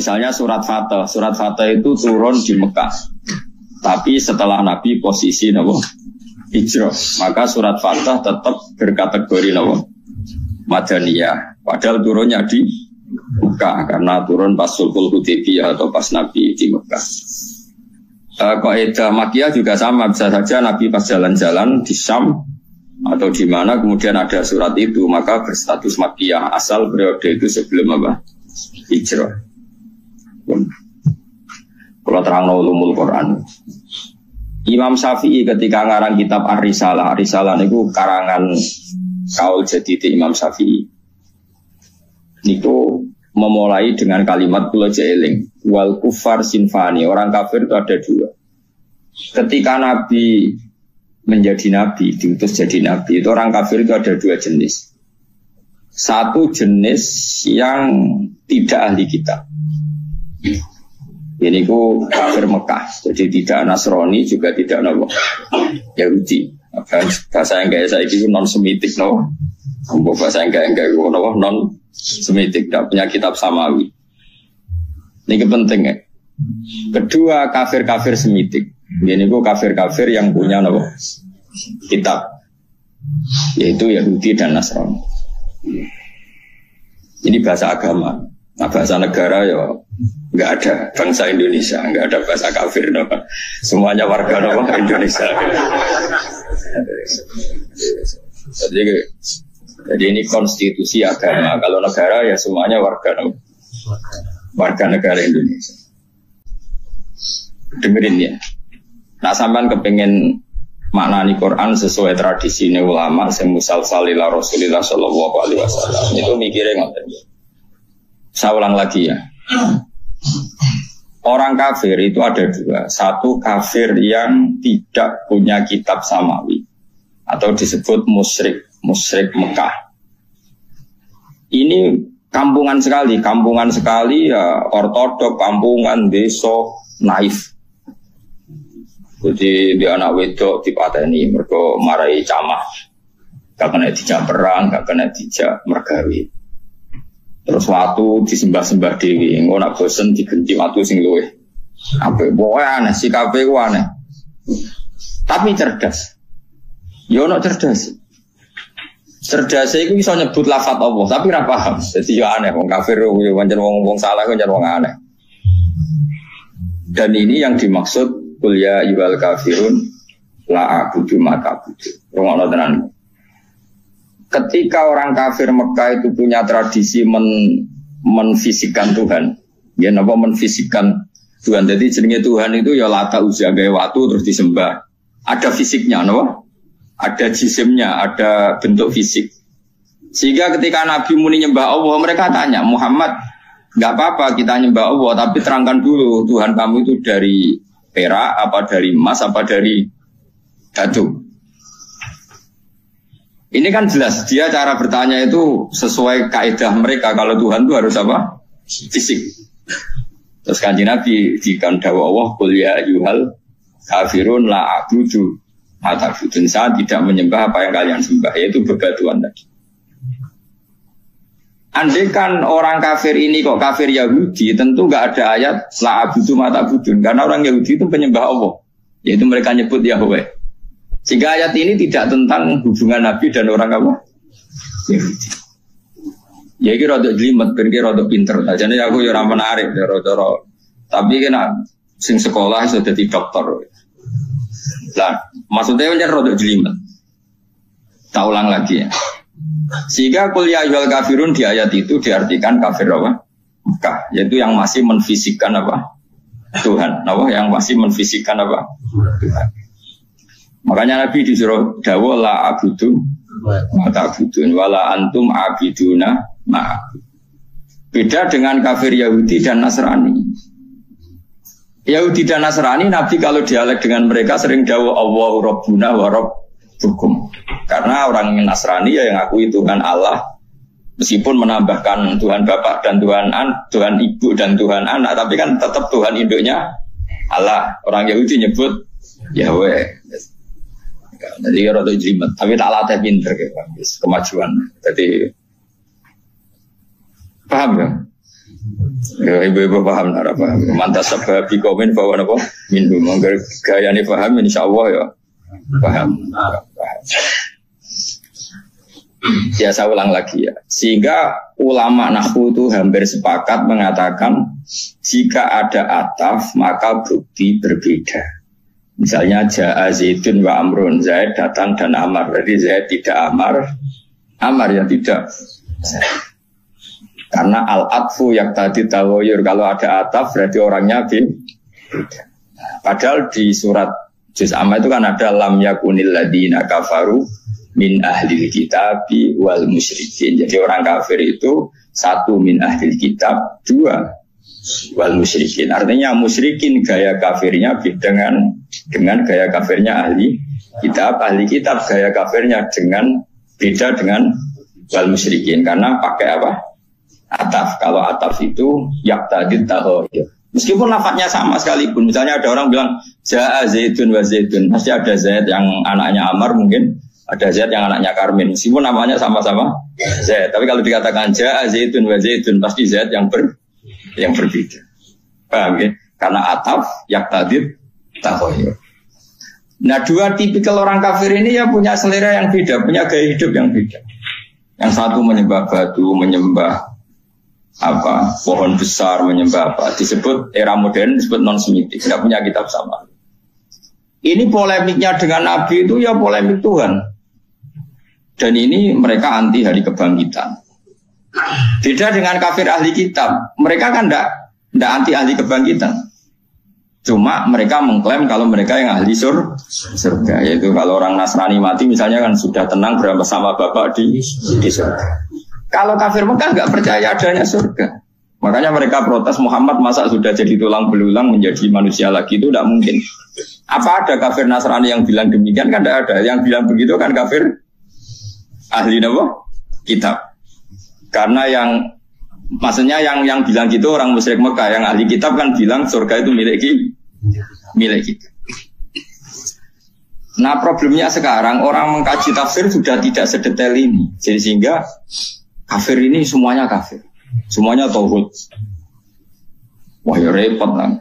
misalnya surat Fatah itu turun di Mekah. Tapi setelah Nabi posisi hijrah, maka surat Fatah tetap berkategori Madaniyah. Padahal turunnya di Mekah karena turun pas Sulhul Hudaybiyah atau pas Nabi di Mekah. Kaidah Makkiyah juga sama, bisa saja Nabi pas jalan-jalan di Syam atau di mana kemudian ada surat itu, maka berstatus Makkiyah asal periode itu sebelum hijrah. Kalau terang ulumul Quran, Imam Syafi'i ketika ngarang kitab Ar-Risalah itu karangan kaul jadid Imam Syafi'i. Niku memulai dengan kalimat kula jeeling wal kufar sinfani, orang kafir itu ada dua. Ketika Nabi menjadi nabi, diutus jadi nabi, itu orang kafir itu ada dua jenis. Satu jenis yang tidak ahli kitab. Ini ku kafir Mekah, jadi tidak Nasrani juga tidak Yahudi. Bahasa yang kayak saya itu non semitik bahasa yang kayak non semitik, tidak punya kitab samawi. Ini penting ya. Kedua kafir semitik. Ini ku kafir yang punya kitab, yaitu Yahudi dan Nasrani. Ini bahasa agama. Nah, bahasa negara ya nggak ada. Bangsa Indonesia nggak ada bahasa kafir, semuanya warga Indonesia. Jadi ini konstitusi agama. Kalau negara ya semuanya warga negara Indonesia. Dengerin ya. Nah, sampean kepengen maknani Quran sesuai tradisi ulama sing musalsalila Rasulullah sallallahu alaihi wasallam. Itu mikirnya ngoten. Saya ulang lagi ya. Orang kafir itu ada dua. Satu kafir yang tidak punya kitab samawi atau disebut musyrik Mekah. Ini kampungan sekali ya, ortodok, kampungan, desa, naif. Jadi dia anak wedok dipateni mergo marai camah. Gak kena dijak perang, gak kena dijak mergawi. Terus watu disembah-sembah dewi, engko nak bosen digenti watu sing luwih. Apik pokoke aneh, sikape ku aneh. Tapi cerdas. Yo ono cerdas. Cerdas iku iso nyebut lafaz Allah, tapi ora paham. Dadi yo aneh wong kafir yo pancen wong salah kok jan wong aneh. Dan ini yang dimaksud Qul ya ayyuhal kafirun la a'budu ma ta'budun. Rungokno tenan. Ketika orang kafir Mekah itu punya tradisi menfisikkan Tuhan. Ya napa menfisikkan Tuhan. Jadi jenenge Tuhan itu ya Lata Uzza gawe watu terus disembah. Ada fisiknya napa? Ada jisimnya, ada bentuk fisik. Sehingga ketika Nabi muni nyembah Allah, mereka tanya, Muhammad, enggak apa-apa kita nyembah Allah, tapi terangkan dulu Tuhan kamu itu dari perak, apa dari emas, apa dari batu. Ini kan jelas, dia cara bertanya itu sesuai kaidah mereka. Kalau Tuhan itu harus apa? Fisik. Terus kanjeng Nabi dikandha Allah, qul ya ayyuhal kafirun la a'budu ma ta'budun. Saya tidak menyembah apa yang kalian sembah, yaitu bebatuan tadi. Andai kan orang kafir ini kok kafir Yahudi, tentu nggak ada ayat la a'budu ma ta'budun, karena orang Yahudi itu penyembah Allah, yaitu mereka nyebut Yahweh. Sehingga ayat ini tidak tentang hubungan Nabi dan orang apa? Yahudi. Ya ini rada jelimet, berarti rada pinter. Jadi aku ya orang menarik, rada. Tapi kena sing sekolah sudah jadi dokter. Lah, maksudnya kan rada jelimet. Tak ulang lagi ya. Sehingga qul ya ayyuhal kafirun di ayat itu diartikan kafir apa? Mekah, yaitu yang masih menfisikkan apa? Tuhan. Apa? Yang masih menfisikkan apa? Tuhan. Makanya Nabi disuruh dawa la abudu mata abudun wala antum abiduna ma. Beda dengan kafir Yahudi dan Nasrani. Yahudi dan Nasrani, Nabi kalau dialek dengan mereka sering dawa Allahu Rabbuna wa Rabbukum. Karena orang Nasrani ya yang akui Tuhan Allah, meskipun menambahkan Tuhan Bapak dan Tuhan Ibu dan Tuhan Anak, tapi kan tetap Tuhan induknya Allah. Orang Yahudi nyebut Yahweh. Jadi rada jelimet, tapi tak latih pinter kemajuan. Jadi paham ya? Ya, ibu-ibu paham nara paham. Mantas sebab komen bahwa apa? Minum manggar gaya ini paham, insyaallah ya paham. Ya saya ulang lagi ya. Sehingga ulama nahwu itu hampir sepakat mengatakan jika ada ataf maka bukti berbeda. Misalnya Ja'a Zaidun wa Amrun, Zaid datang dan Amar. Jadi Zaid tidak Amar, Amar ya tidak. Karena al-atfu yang tadi tawoyur, kalau ada ataf berarti orangnya beda. Padahal di surat Juz Amma itu kan ada lam yakunil ladina kafaru min ahlil kitabi wal musyrikin. Jadi orang kafir itu satu min ahlil kitab, dua wal musyrikin. Artinya musyrikin gaya kafirnya dengan gaya kafirnya ahli kitab gaya kafirnya beda dengan wal musyrikin. Karena pakai apa? Ataf. Kalau ataf itu yaqtadid tahoyur. Meskipun lafadznya sama sekalipun. Misalnya ada orang bilang Ja'a Zaidun wa Zaidun, pasti ada Zaid yang anaknya Amar, mungkin ada Zaid yang anaknya Karmin. Meskipun namanya sama-sama Zaid, tapi kalau dikatakan Ja'a Zaidun wa Zaidun, pasti Zaid yang berbeda. Paham ya? Karena ataf yaqtadid tahoyur. Nah, dua tipikal orang kafir ini ya punya selera yang beda, punya gaya hidup yang beda. Yang satu menyembah batu, menyembah pohon besar, menyembah apa, disebut era modern, disebut non-semitik, tidak punya kitab sama. Ini polemiknya dengan Nabi itu ya polemik Tuhan, dan ini mereka anti hari kebangkitan. Beda dengan kafir ahli kitab, mereka kan tidak anti ahli kebangkitan, cuma mereka mengklaim kalau mereka yang ahli surga, yaitu kalau orang Nasrani mati misalnya kan sudah tenang bersama Bapak di surga. Kalau kafir Mekah nggak percaya adanya surga. Makanya mereka protes Muhammad masa sudah jadi tulang belulang menjadi manusia lagi, itu tidak mungkin. Apa ada kafir Nasrani yang bilang demikian? Kan tidak ada. Yang bilang begitu kan kafir ahli kitab. Karena maksudnya yang bilang gitu orang musyrik Mekah, yang ahli kitab kan bilang surga itu milik kita. Nah problemnya sekarang orang mengkaji tafsir sudah tidak sedetail ini. Jadi sehingga kafir ini semuanya kafir, semuanya tauhid. Wah ya repot lah.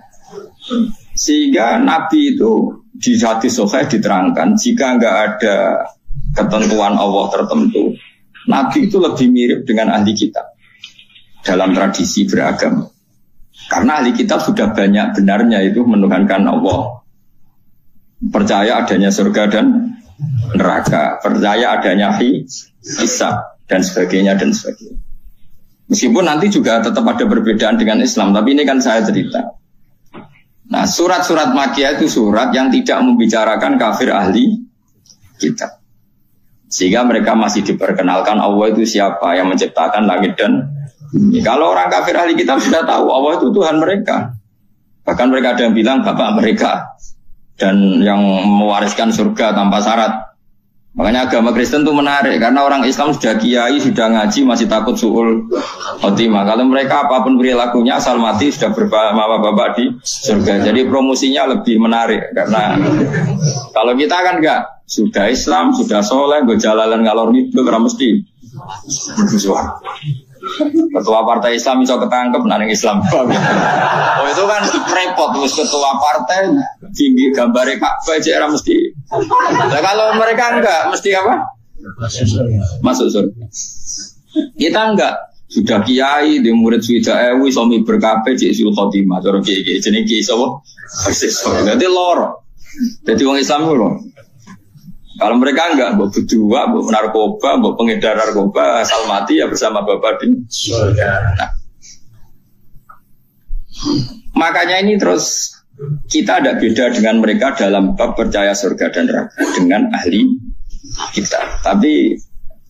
Sehingga Nabi itu di hadis sahih diterangkan jika enggak ada ketentuan Allah tertentu, Nabi itu lebih mirip dengan ahli kitab dalam tradisi beragama. Karena ahli kitab sudah banyak benarnya itu menuhankan Allah, percaya adanya surga dan neraka, percaya adanya hisab dan sebagainya. Meskipun nanti juga tetap ada perbedaan dengan Islam, tapi ini kan saya cerita. Nah, surat-surat Makkiyah itu surat yang tidak membicarakan kafir ahli kitab, sehingga mereka masih diperkenalkan Allah itu siapa yang menciptakan langit dan bumi. Kalau orang kafir ahli kitab sudah tahu Allah itu Tuhan mereka, bahkan mereka ada yang bilang bapak mereka dan yang mewariskan surga tanpa syarat. Makanya agama Kristen itu menarik, karena orang Islam sudah kiai, sudah ngaji, masih takut su'ul khotimah. Kalau mereka apapun perilakunya, asal mati sudah bapak-bapak di surga. Jadi promosinya lebih menarik, karena kalau kita kan enggak, sudah Islam, sudah soleh, berjalanan ngalor ngidul, karena mesti bermusuhan. Ketua partai Islam bisa ketangkep nang Islam. Oh itu kan repot, terus ketua partai tinggi gambar Ka'bah aja mesti. Nah, kalau mereka enggak mesti apa? Masuk surga. Kita enggak, sudah kiai di murid sudah suami berkape cek sul khotimah cara kiai jenenge kiai sapa? Persis. Dadi loro. Dadi wong Islam lho. Kalau mereka enggak, mau berdua, mau narkoba, mau pengedar narkoba, asal mati ya bersama bapak di surga. Nah, makanya ini terus kita ada beda dengan mereka dalam bab percaya surga dan neraka dengan ahli kita. Tapi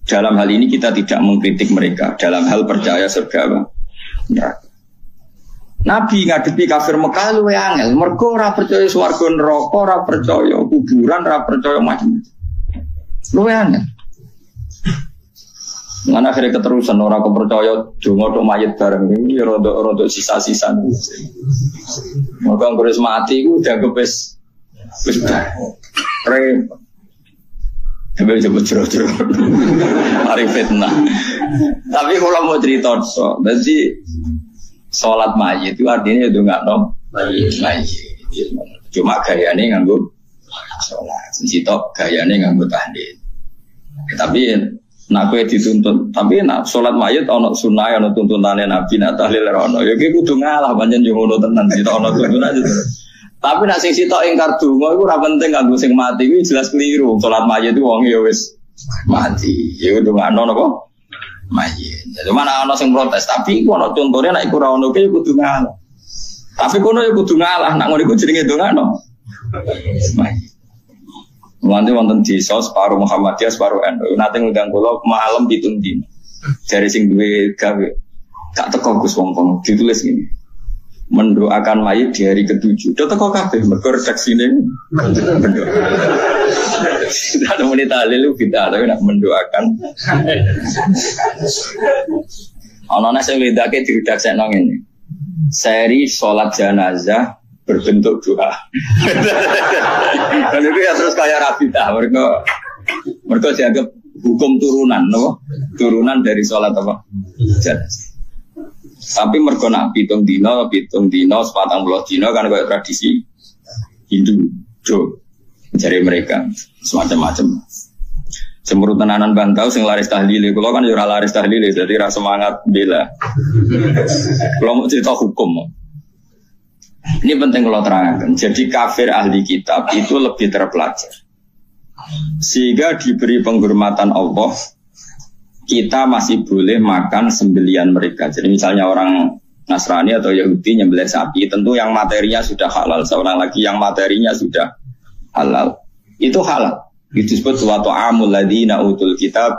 dalam hal ini kita tidak mengkritik mereka dalam hal percaya surga dan neraka. Nabi ngadepi kafir Mekah luwe angel, mergo ora percaya swarga neraka, ora percaya kuburan, ora percaya macam-macam. Luwe angel. Ngan akhirnya keterusan orang kepercaya donga tok mayit bareng iki rodok sisa-sisa. Maka ngurus mati ku udah kepes wis repot. Sampai coba cerot-cerot. Mari fitnah. Tapi kalau mau cerita so, jadi sholat mayit itu artinya itu nggak no mayit. Cuma gayane nganggo sholat, sitok gayane nganggo tahlil. Tapi nak kowe dituntut, tapi nak sholat mayit ana sunah ana tuntutane Nabi nak tahlil ora ono. Ya iki kudu ngalah pancen yo ngono tenan sitok ana tuntunan aja. Tapi nak sing sitok ingkar donga iku ora penting kanggo sing mati kuwi jelas keliru. Sholat mayit itu wong ya wis mati. Ya kudu ngono napa? Mayit. Jadi mana ana sing protes, tapi iku ana contone nek iku ora ono ki kudu ngalah. Tapi kono ya kudu ngalah, nak ngono iku jenenge dongano. Mayit. Mulane wonten desa separuh Muhammadiyah separuh NU. Nate ngundang kula malam ditundi. Dari sing duwe gawe. Gak teko Gus wong-wong ditulis ngene. Mendoakan mayit di hari ke-7. Do teko kabeh mergo redaksine mendoa. Ada menit tahlil kita tapi nak mendoakan. Ana sing lidake diredaksekno ngene. Seri salat jenazah berbentuk doa. Dan itu ya terus kayak Rabidah. Mereka dianggap hukum turunan, no? Turunan dari sholat apa? Jenazah. Tapi mereka nak pitung dino, sepatang puluh dino kan kayak tradisi Hindu, mencari mereka semacam-macam. Cemburu tenanan bantau sing laris tahlil. Kalau kan jurah laris tahlil, jadi rasa semangat bela. Kalau mau cerita hukum. Ini penting kalau terangkan. Jadi kafir ahli kitab itu lebih terpelajar. Sehingga diberi penghormatan Allah, kita masih boleh makan sembelian mereka. Jadi misalnya orang Nasrani atau Yahudi nyembelih sapi, tentu yang materinya sudah halal. Seorang lagi yang materinya sudah halal, itu halal. Itu disebut wa ta'amul ladzina utul kitab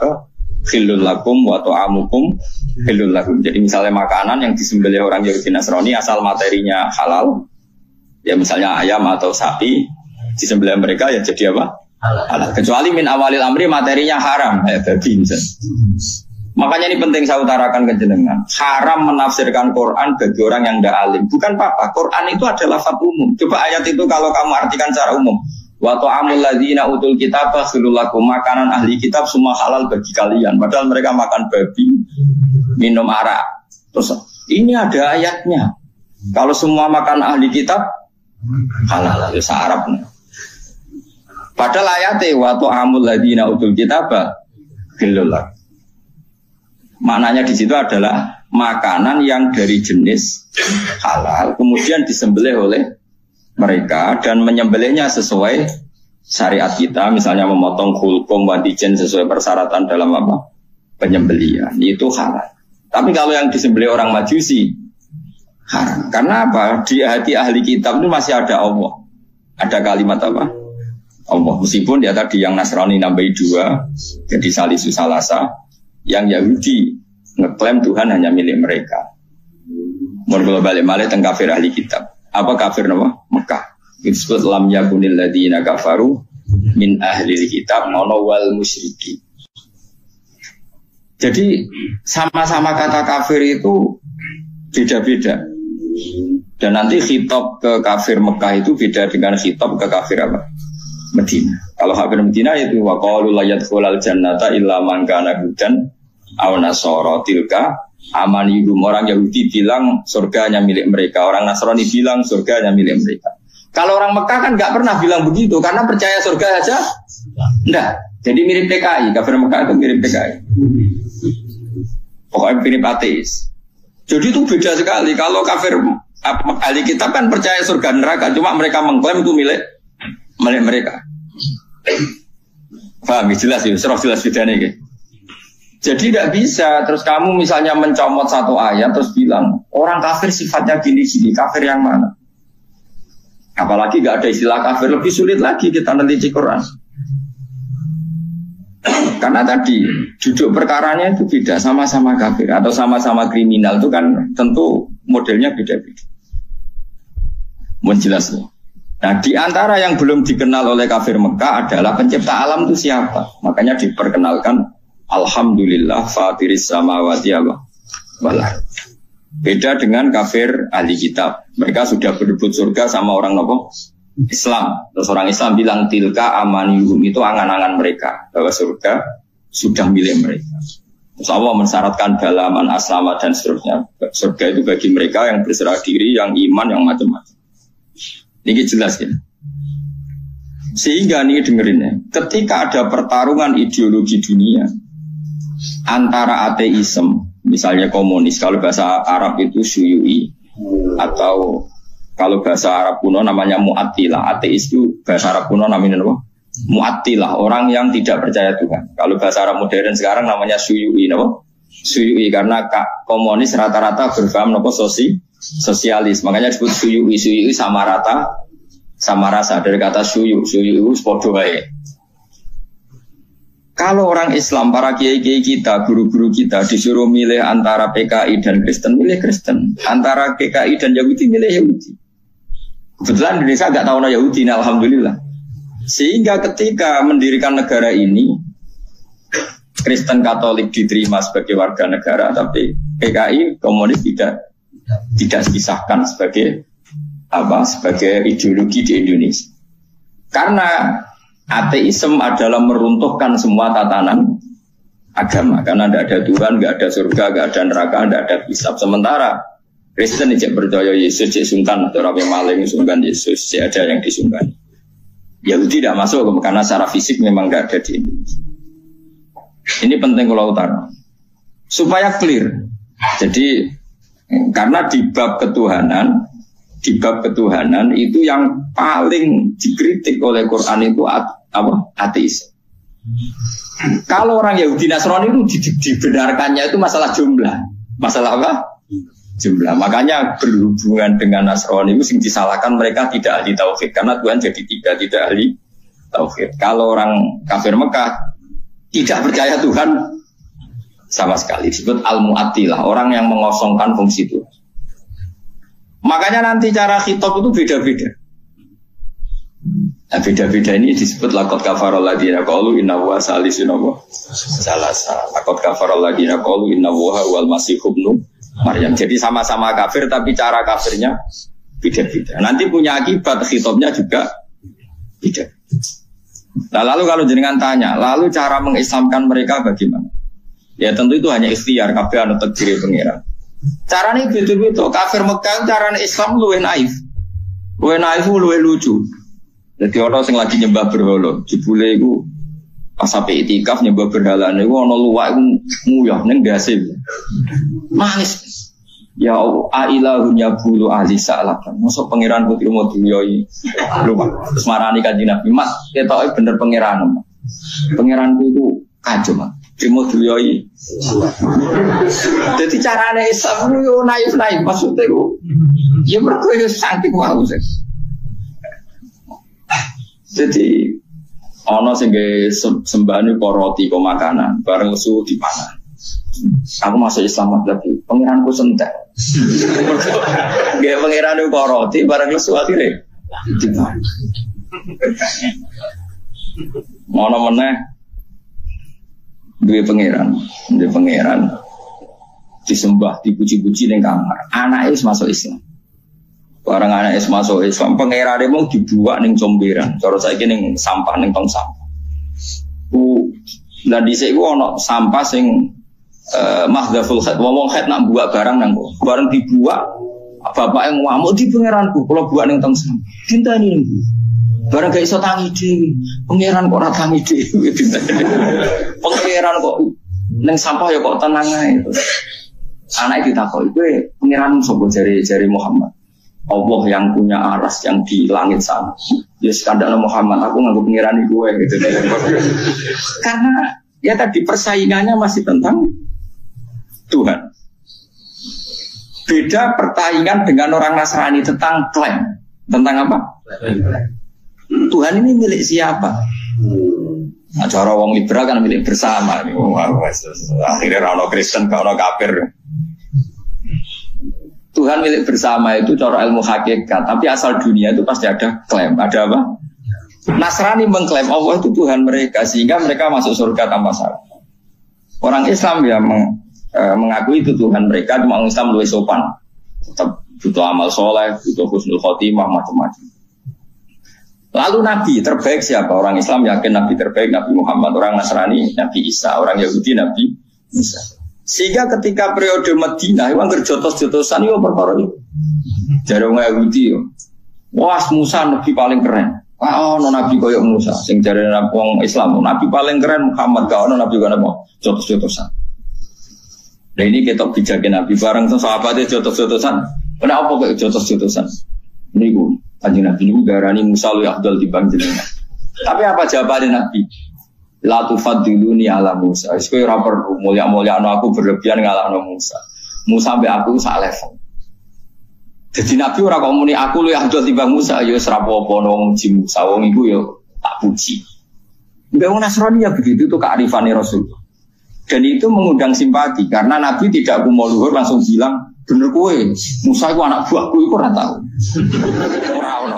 khillul lakum wa ta'amukum khillul lakum. Jadi misalnya makanan yang disembelih orang Yahudi Nasrani asal materinya halal, ya misalnya ayam atau sapi disembelih mereka ya jadi apa? Halal. Kecuali min awalil amri materinya haram, kayak babi misalnya. Makanya ini penting saya utarakan ke jenengan. Haram menafsirkan Quran bagi orang yang tidak alim. Bukan apa-apa, Quran itu adalah lafaz umum. Coba ayat itu kalau kamu artikan secara umum. Wa ta'amul ladzina utul kitab khilul lakum, makanan ahli kitab semua halal bagi kalian. Padahal mereka makan babi, minum arak. Terus ini ada ayatnya. Kalau semua makan ahli kitab halal, itu Arabnya. Padahal ayatnya wa ta'amul ladzina utul kitab khilul lakum. Maknanya di situ adalah makanan yang dari jenis halal kemudian disembelih oleh mereka dan menyembelihnya sesuai syariat kita, misalnya memotong hulkum wadijen sesuai persyaratan dalam apa? Penyembelihan, itu halal. Tapi kalau yang disembelih orang Majusi haram. Karena apa? Di hati ahli kitab itu masih ada Allah. Ada kalimat apa? Allah. Meskipun dia tadi yang Nasrani nambahi 2 jadi salisu salasa, yang Yahudi ngeklaim Tuhan hanya milik mereka. Mau balik malih teng kafir ahli kitab. Apa kafir nama? Mekah. Disebut lam yakunil ladzina kafaru min ahlil kitab wal musyriki. Jadi sama-sama kata kafir itu beda-beda. Dan nanti khitab ke kafir Mekah itu beda dengan khitab ke kafir apa? Medina. Kalau kafir Medina itu wa qalu la yadkhulul jannata illa man kana hudan aw nasara tilka amanihum. Orang Yahudi bilang surganya milik mereka, orang Nasrani bilang surganya milik mereka. Kalau orang Mekah kan nggak pernah bilang begitu karena percaya surga aja enggak. Jadi mirip PKI, kafir Mekah itu mirip PKI. Pokoknya mirip ateis. Jadi itu beda sekali. Kalau kafir ahli kitab kan percaya surga neraka, cuma mereka mengklaim itu milik mereka. Paham? Jelas ya, jelas bedanya gitu. Jadi tidak bisa terus kamu misalnya mencomot satu ayat terus bilang orang kafir sifatnya gini-gini, kafir yang mana? Apalagi nggak ada istilah kafir, lebih sulit lagi kita neliti Quran. Karena tadi duduk perkaranya itu beda, sama-sama kafir atau sama-sama kriminal itu kan tentu modelnya beda-beda. Menjelasnya. Nah di antara yang belum dikenal oleh kafir Mekah adalah pencipta alam itu siapa? Makanya diperkenalkan Alhamdulillah fatiris samawati wal ardh. Beda dengan kafir ahli kitab. Mereka sudah berebut surga sama orang nopo? Islam. Terus orang Islam bilang tilka amaniyuhum, itu angan-angan mereka bahwa surga sudah milik mereka. Terus Allah mensyaratkan balaman, aslama dan seterusnya. Surga itu bagi mereka yang berserah diri, yang iman, yang macam-macam. Ini jelas ya. Sehingga nih dengerin ya, ketika ada pertarungan ideologi dunia antara ateisme, misalnya komunis, kalau bahasa Arab itu Syuyu'i, atau kalau bahasa Arab kuno namanya Mu'attilah. Ateis itu bahasa Arab kuno namanya apa? Mu'attilah, orang yang tidak percaya Tuhan. Kalau bahasa Arab modern sekarang namanya Syuyu'i, apa? Syuyu'i, karena komunis rata-rata berpaham apa sosialis. Makanya disebut Syuyu'i. Syuyu'i sama rata, sama rasa, dari kata Syuyu. Syuyu itu podo wae. Kalau orang Islam, para kiai-kiai kita, guru-guru kita disuruh milih antara PKI dan Kristen, milih Kristen. Antara PKI dan Yahudi, milih Yahudi. Kebetulan Indonesia nggak tahu Yahudi, nah, alhamdulillah. Sehingga ketika mendirikan negara ini, Kristen Katolik diterima sebagai warga negara, tapi PKI komunis tidak disahkan sebagai sebagai ideologi di Indonesia. Karena ateisme adalah meruntuhkan semua tatanan agama. Karena tidak ada Tuhan, tidak ada surga, tidak ada neraka, tidak ada hisab. Sementara Kristen tidak percaya Yesus, tidak sungkan, atau orang yang maling sungkan Yesus, tidak ada yang disungkan. Yahudi tidak masuk karena secara fisik memang tidak ada di Indonesia. Ini penting kalau utara supaya clear. Jadi karena di bab ketuhanan itu yang paling dikritik oleh Quran itu ateis. Kalau orang Yahudi Nasrani itu dibenarkannya itu masalah jumlah. Masalah apa? Jumlah. Makanya berhubungan dengan Nasrani itu yang disalahkan mereka tidak ahli tauhid karena Tuhan jadi tidak ahli tauhid. Kalau orang kafir Mekah tidak percaya Tuhan sama sekali, disebut al-mu'attilah, orang yang mengosongkan fungsi Tuhan. Makanya nanti cara khitab itu beda-beda. Nah, beda-beda ini disebut laqad kafarul ladina qalu inna huwa salisun salasa. Laqad kafarul ladina qalu inna huwa wal masih ibnu Maryam. Jadi sama-sama kafir tapi cara kafirnya beda-beda. Nanti punya akibat khitabnya juga beda. Nah, lalu kalau jenengan tanya, lalu cara mengislamkan mereka bagaimana? Ya tentu itu hanya ikhtiar, kabeh anu takdir pengiran. Caranya beda-beda. Kafir Mekah caranya Islam luwih naif. Luwih naif luwih lucu. Jadi orang yang lagi nyembah berhala, jebule iku pas sampai itikaf nyembah berhala niku ana luwak nguyah ning ndase. Nangis. Ya ailahun yaqulu ahli sa'alakan. Mosok pangeran putri mau diyoi. Luwak. Terus marani Kanjeng Nabi, "Mas, ketoke bener pangeran." Pangeranku itu kacau, Mas. Terima diyoi. Jadi carane Islam yo naif-naif maksudnya ku. Ya mergo yo saking wae. Jadi ana sing sembahane roti kok makanan, bareng lesu dipangan. Aku masuk Islam lagi, pangeranku sentek. Nggih pangerane kok roti bareng lesu akhire dipangan. Mono meneh duwe pangeran disembah, dipuji-puji ning kamar. Anake wis masuk Islam. Barang anake wis masuk Islam, pangerane mau dibuak ning comberan. Cara saiki ning sampah ning tong sampah. Lah dhisik ku ana sampah sing mahdhaful khat. Wong khat nak buak barang nang kok. Bareng dibuak, bapake ngamuk di pangeranku, kula buak ning tong sampah. Dinteni niku. Barang gak iso tangi dhewe. Pangeran kok ora tangi dhewe. Pangeran kok ning sampah ya kok tenang ae. Anake ditakoki, "Kowe pangeran sapa?" jari Muhammad. Allah yang punya aras yang di langit sana. Ya sekandaknya Muhammad, aku nganggo pangeran iku gitu. Karena ya tadi persaingannya masih tentang Tuhan. Beda persaingan dengan orang Nasrani tentang klaim. Tentang apa? Tuhan ini milik siapa? Nah, cara wong liberal kan milik bersama. Akhirnya orang Kristen, orang kafir. Tuhan milik bersama itu cara ilmu hakikat. Tapi asal dunia itu pasti ada klaim. Ada apa? Nasrani mengklaim Allah itu Tuhan mereka, sehingga mereka masuk surga tanpa syarat. Orang Islam ya mengakui itu Tuhan mereka, cuma orang Islam lebih sopan. Tetap butuh amal soleh, butuh husnul khotimah, macam-macam. Lalu Nabi terbaik siapa? Orang Islam yakin Nabi terbaik Nabi Muhammad, orang Nasrani Nabi Isa, orang Yahudi Nabi Isa. Sehingga ketika periode Madinah, itu anggar jotos-jotosan itu perkara itu. Jadi orang Yahudi, wah Musa Nabi paling keren. Wah, Nabi koyok Musa. Sing jare orang Islam, Nabi paling keren Muhammad. Kau Nabi kau mau jotos-jotosan. Nah ini kita bijakin Nabi bareng sahabatnya jotos-jotosan. Kenapa kok jotos-jotosan? Ini gue, Kanjeng Nabi ini darani Musa lu Abdul di bang jenengan. Tapi apa jawabannya Nabi? La tufaddiluni ala Musa. Wis kowe ora perlu mulya-mulyakno aku berlebihan ngalahno Musa. Musa mbek aku sak level. Jadi Nabi ora kok muni aku luwih afdal timbang Musa ya wis ora apa-apa wong muji Musa wong iku ya tak puji. Mbek wong Nasrani ya begitu tuh kearifane Rasul. Dan itu mengundang simpati karena Nabi tidak kumo luhur langsung bilang bener kowe Musa iku anak buahku iku ora tau. Ora ono.